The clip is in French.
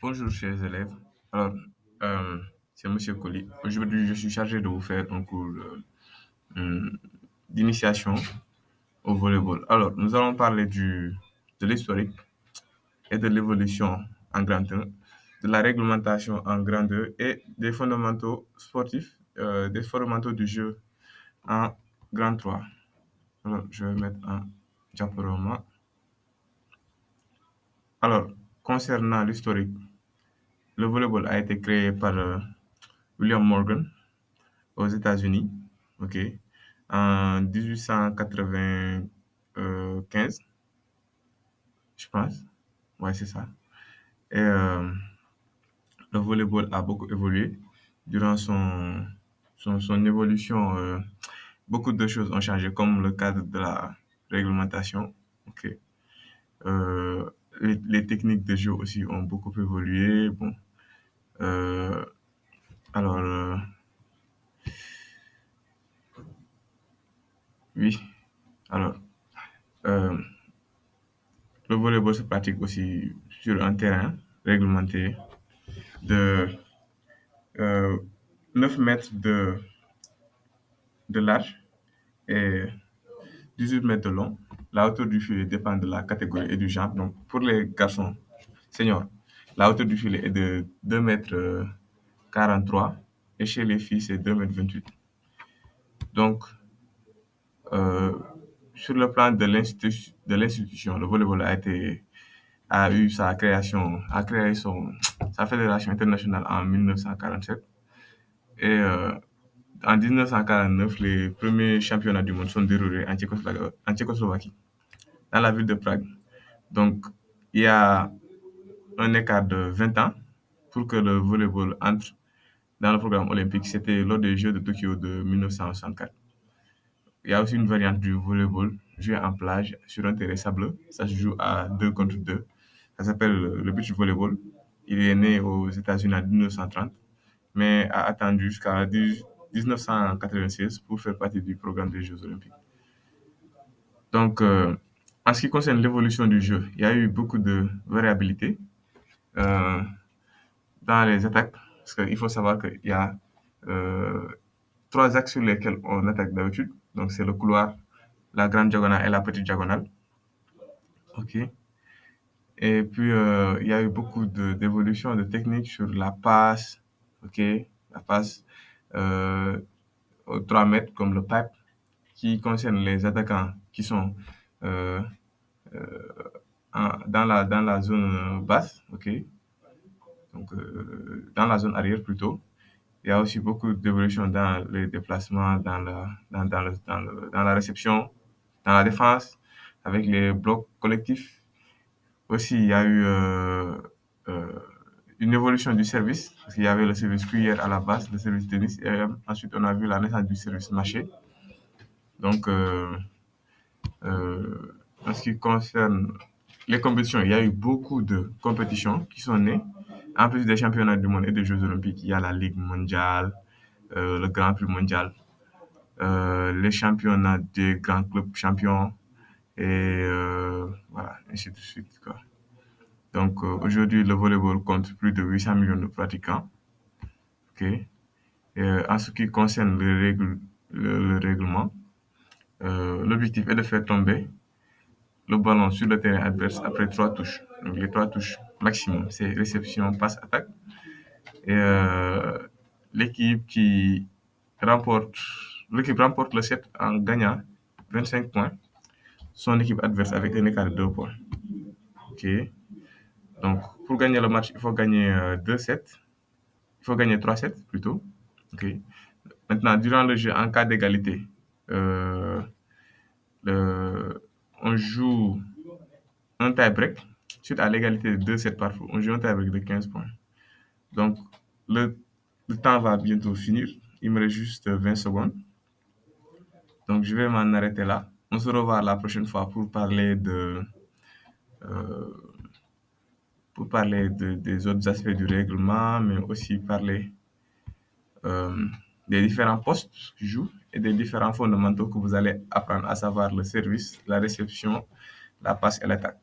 Bonjour chers élèves. Alors, euh, c'est Monsieur Colli. Aujourd'hui, je suis chargé de vous faire un cours hum, d'initiation au volleyball. Alors, nous allons parler de l'historique et de l'évolution en grand 1, de la réglementation en grand 2 et des fondamentaux sportifs, des fondamentaux du jeu en grand 3. Alors, je vais mettre un diaporama. Alors, concernant l'historique, le volleyball a été créé par William Morgan aux États-Unis, ok, en 1895, je pense. Ouais, c'est ça. Et le volleyball a beaucoup évolué durant son évolution. Beaucoup de choses ont changé, comme le cadre de la réglementation. Ok. Euh, les techniques de jeu aussi ont beaucoup évolué. Bon, euh, alors, oui. Alors, euh, le volleyball se pratique aussi sur un terrain réglementé de 9 mètres de large et 18 mètres de long. La hauteur du filet dépend de la catégorie et du genre. Donc, pour les garçons seniors, la hauteur du filet est de 2 mètres 43 et chez les filles, c'est 2 mètres 28. Donc, euh, sur le plan de l'institution, le volleyball a eu a créé sa fédération internationale en 1947. Et en 1949, les premiers championnats du monde sont déroulés en Tchécoslovaquie, dans la ville de Prague. Donc, il y a un écart de 20 ans pour que le volleyball entre dans le programme olympique. C'était lors des Jeux de Tokyo de 1964. Il y a aussi une variante du volleyball joué en plage sur un terrain sableux. Ça se joue à 2 contre 2. Ça s'appelle le beach volleyball. Il est né aux États-Unis en 1930, mais a attendu jusqu'à 1996 pour faire partie du programme des Jeux olympiques. Donc, en ce qui concerne l'évolution du jeu, il y a eu beaucoup de variabilité euh, dans les attaques, parce qu'il faut savoir qu'il y a euh, trois axes sur lesquels on attaque d'habitude. Donc, c'est le couloir, la grande diagonale et la petite diagonale. OK. Et puis, il y a eu beaucoup d'évolutions de techniques sur la passe, OK, la passe euh, aux 3 mètres, comme le pipe, qui concerne les attaquants qui sont euh, dans la zone basse, ok, donc dans la zone arrière plutôt. Il y a aussi beaucoup d'évolution dans les déplacements, dans la réception, dans la défense, avec les blocs collectifs. Aussi, il y a eu euh, une évolution du service, parce qu'il y avait le service cuillère à la base, le service tennis, et ensuite on a vu la naissance du service marché. Donc, en ce qui concerne les compétitions, il y a eu beaucoup de compétitions qui sont nées. En plus des championnats du monde et des Jeux olympiques, il y a la Ligue mondiale, le Grand Prix mondial, les championnats des grands clubs champions et voilà, ainsi de suite, quoi. Donc aujourd'hui, le volleyball compte plus de 800 millions de pratiquants. Ok. En ce qui concerne le règlement, l'objectif est de faire tomber le ballon sur le terrain adverse après trois touches. Donc les trois touches maximum, c'est réception, passe, attaque. Et l'équipe qui remporte, l'équipe remporte le set en gagnant 25 points. Son équipe adverse avec un écart de 2 points. Ok. Donc pour gagner le match, il faut gagner 2 sets. Il faut gagner 3 sets plutôt. Ok. Maintenant, durant le jeu, en cas d'égalité, euh, le- on joue un tie-break. Suite à l'égalité de 2 sets partout, on joue un tie-break de 15 points. Donc, le, le temps va bientôt finir. Il me reste juste 20 secondes. Donc, je vais m'en arrêter là. On se revoit la prochaine fois euh, pour parler des autres aspects du règlement, mais aussi parler euh, des différents postes qui jouent et des différents fondamentaux que vous allez apprendre, à savoir le service, la réception, la passe et l'attaque.